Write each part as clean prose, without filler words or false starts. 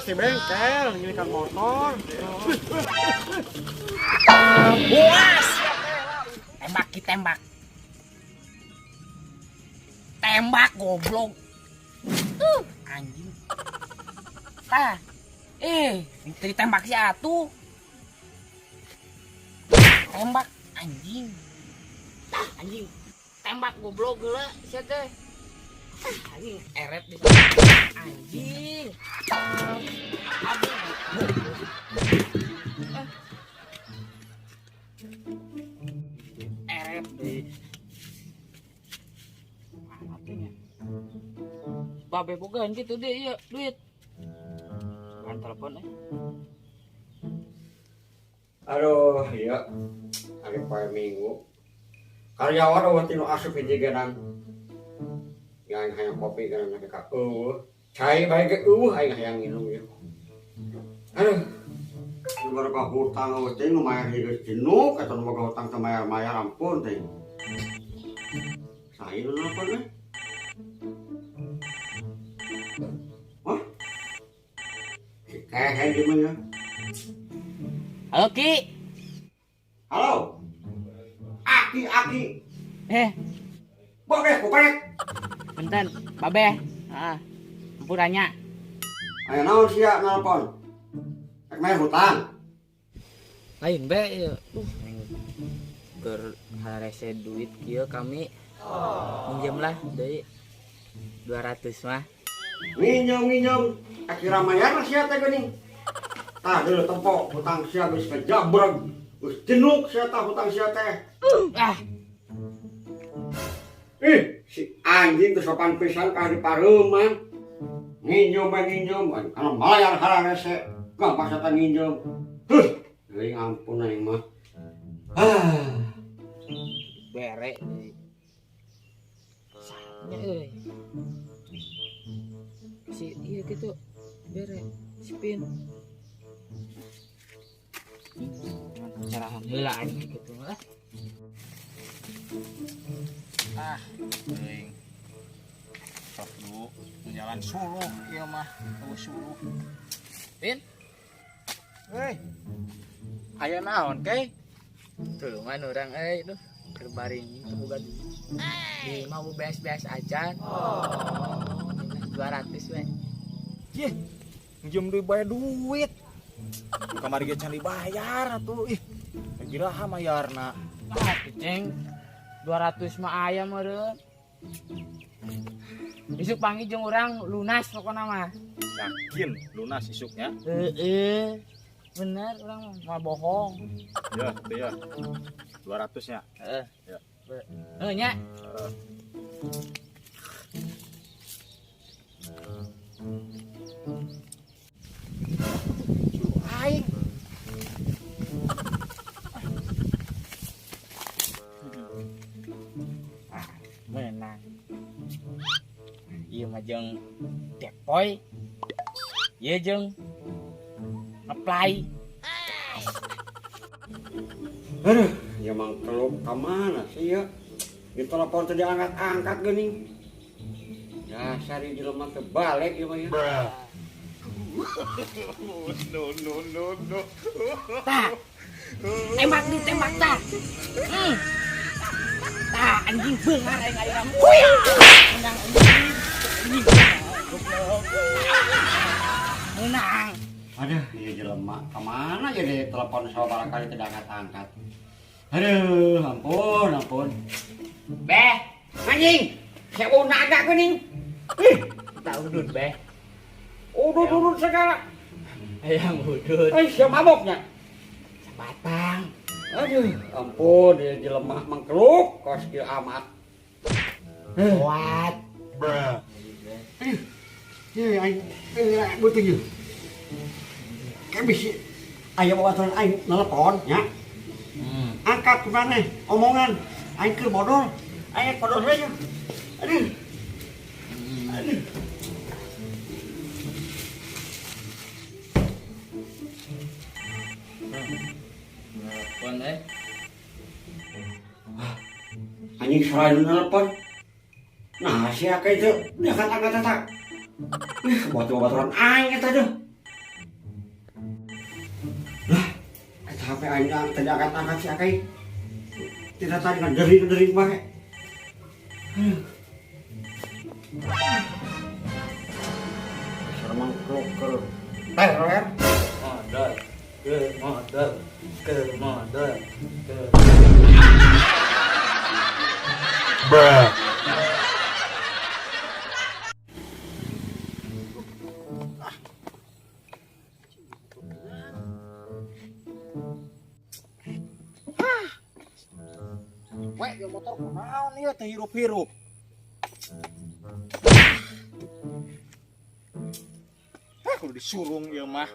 bos di bengkel ngirikan motor. Buas. Tembak tembak. Tembak goblok. Anjing. Ditembak si atuh. Tembak anjing. Anjing. Tembak goblok geula sia teh. Anjing eret di anjing. Eret di matinya. Babe boga gitu deh iya duit. Kan telepon Aduh, iya. Hari pada minggu. Karyawan waktu itu asup hiji genang. Yang hayang kopi genang mereka. Cai baik ke aing hayang minum ya. Aduh. Beberapa hutang teh nu mayar hidup jenuh, kata nu boga hutang teh mayar ampun teh. Saya nu nelpon teh. Wah. Kayak gimana? Halo Ki. Halo. Aki. Boleh, bukan? Benten, Babe. Ampunannya. Ayo naon sia nelpon. Rek main hutang. Lain be ieu. Keur harese duit kieu kami. Minjem lah deui 200 mah. Minjem. Akhirnya mayar sia teh geuning. Tah deuleu tempo hutang sia geus kajabreg. Geus jenuh sia tah hutang sia teh. Si anjing teu sopan pisan ka di pareuman. Nginjem, kana malayar hararese. Gampang satan nginjem. Geuing ampun aing mah. Bere deui. Saatnya euy. Si ieu kitu bere si Pin. Carahan heula anjing kitu mah. Teuing. Sok dulu jalan suluh ieu mah, suluh. Pin, Hei. Aya naon, Kei? tuh man urang duh keur baring teu boga duit. Di mau beas-beas aja. 200 we. Yeh. Minjem deui bae duit. Kamari ge can dibayar atuh. Giraha mayarna. Ceng 200 mah aya meureun. Isuk panggil jeung urang lunas pokona mah. Yakin lunas isuknya? Bener urang mah bohong. Ya, teh ya. 200 nya. Ya. Nya. Aing. Menang. Ieu mah jeung depoy. Ieu jeung apply. Aduh, ya mang keluk ka mana sih ya? Ditelepon teh diangkat-angkat geuning. Dasar ieu jelema teh balik ieu mah ya. No. Tah. Tembak tah. Tah anjing beungar aing ari kamu. Menang anjing. Menang. Aduh, ieu jelema ka mana ya ditelepon sabar kali teh diangkat-angkat. Aduh, ampun. Beh, Anjing, siapa naga geuning? tak udut beh. Udut segala. Ayang udut. Siapa maboknya? Batang. Aduh, ampun, dia jelema mangkeluk kos kieu amat. Kuat. Aing butuh ieu. Kayak bisi aya bawaturan aing nelpon nya. Angkat ke mana? Omongan aing keur bodol. Aing bodol aja. Aduh. Nelpon Anjing selalu nelpon. Nah, siapa itu? Dia angkat-angkat eta. Batu-baturan aing eta tuh. HP aing tadi angkat-angkat si Akai. Tidak tadi ngedering bae. Seremang kloker. Teler. Modal. Ke modal. Ke modal. Ke. Weh, ya motor kunaon ieu teh hirup-hirup. Kudu disurung ieu mah.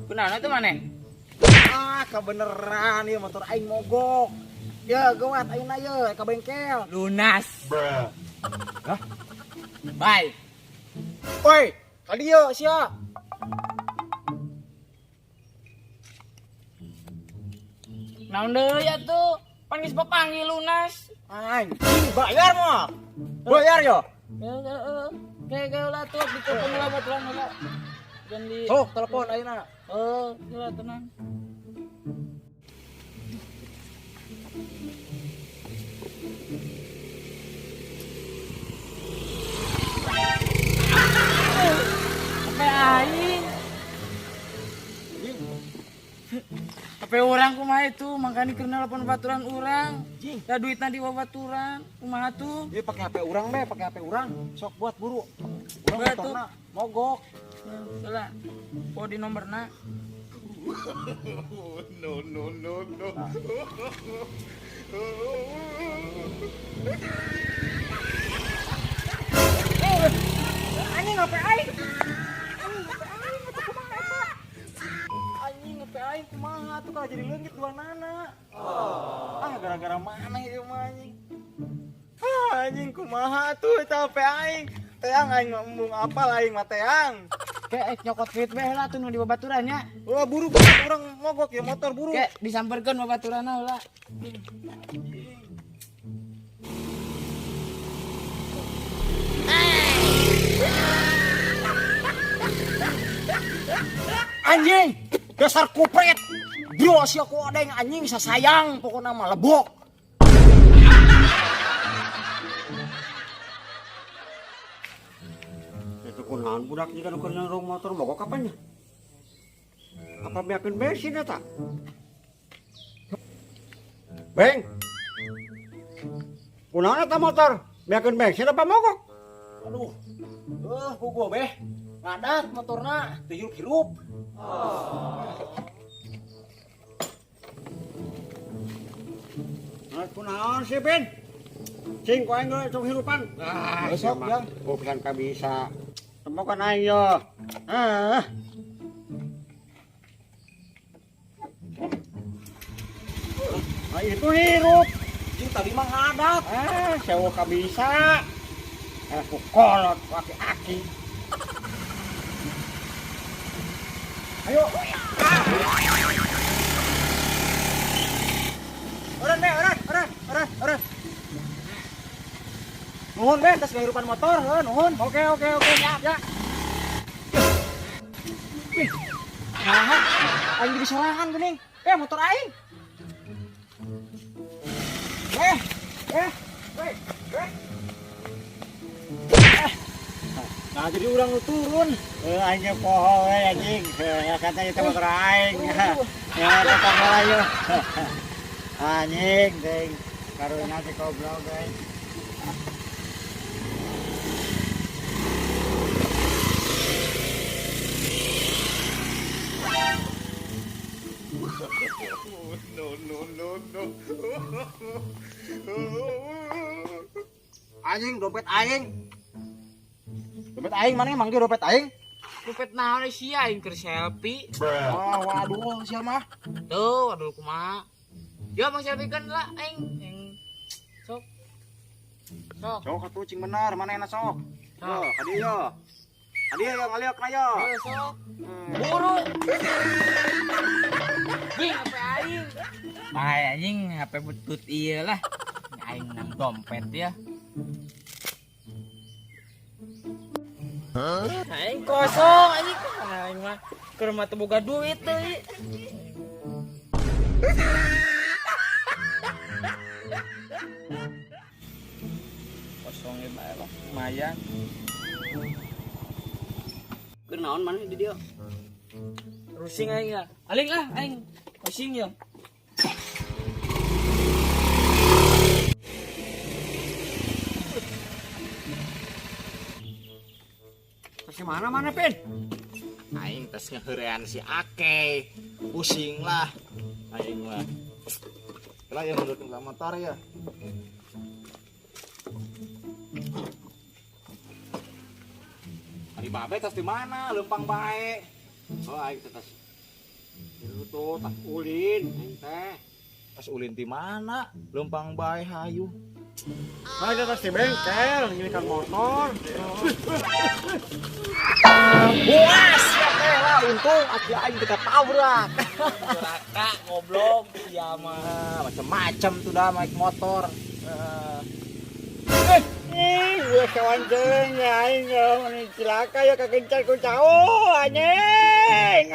Kunaon itu maneh? Kebeneran ieu motor aing mogok. Ya, gawat ayeuna ye ka bengkel. Lunas. Hah? Bye. Oi, ka dieu sia. Naon deui atuh? Pan geus papanggil lunas. Anjing, bayar mah. Bayar yo. Kayak ulah tuh ditelepon lah baturan ulah. Jangan di Sok telepon ayeuna. ulah tenang. Sampai aing. HP orang kumaha itu, makanya keur nelpon baturan urang. Da duitna di babaturan. Kumaha tuh? Ieu pakai HP urang be, pakai HP urang. Sok buat buru. Urang Betul. motorna mogok. Salah. Oh di nomorna. Anjing HP aing. Anjing HP aing kumaha tuh kalau jadi leungit dua nana. Gara-gara mana ieu mah anjing. Anjing kumaha tuh eta HP aing. Teang aing embung apal aing mah teang. Kayak nyokot duit we lah tuh nu di babaturannya. Wah buru urang mogok ya motor buru. Kayak disamperkeun babaturanna heula. Anjing, dasar kupret. Bro sia ku odeng anjing sasayang pokokna mah lebok. Itu kunaon budak jika nu keur nyorong motor mogok kapan ya? Apa biakeun bensin eta? Beng. Kunaon eta motor? Biakeun bensin apa mogok? Aduh. Gua beh. Ngadat motorna, teu hirup-hirup. Nah, kunaon sih, Ben? Cing ku aing sok hirupan. Besok yang bukan ka bisa. Temokan aing yo. Ah. Ah, itu hirup. anjing tadi mah ngadat. Sewa ka bisa. Aku kolot pakai aki. Ayo. Oran be, oran. Nuhun be, tes kehidupan motor, nuhun. Oke. Ya. Nah, aing di sorangan geuning. Motor aing. Nah, jadi urang nu turun. Aing poho we anjing. Kata itu motor aing. Ya, kata malayo. Anjing, ding. Karunya si goblok, guys. Anjing dompet aing. Dompet aing mana yang manggil dompet aing? Kupet naon sih aing keur selfie. Oh, waduh, siapa mah? Tuh, aduh kumaha. Ya Bang selfie kan lah aing. Sok. Sok atuh cing bener, mana enak sok? Sok. Kadi yo. Kadi yo ngaliok na yo. Ayo sok. Buru. Ging apa aing? Bahaya anjing HP butut iya lah. Aing nang dompet ya. Aing kosong anjing. Aing mah ke rumah teu boga duit deui. Kosongnya bae lah, lumayan. Keur naon mana di dia? Rusing aing ya. Aling lah aing. Rusing ya. Kasih mana Pin? Aing tes ngeheurean si Ake. Pusing lah. Aing mah. Lah yang menurut motor ya. Ari babe tos di mana? Lempang bae. Oh aing teh tas. Itu tuh tas ulin aing teh. Tas ulin di mana? Lempang bae hayu. Ada tas di bengkel, nyelikan motor. Buas ya teh lah untung aki aing kita tabrak. Raka goblok ya mah. Macam-macam tuh dah naik motor. Gue kawan aing ini cilaka ya kagencar ku cau anjing.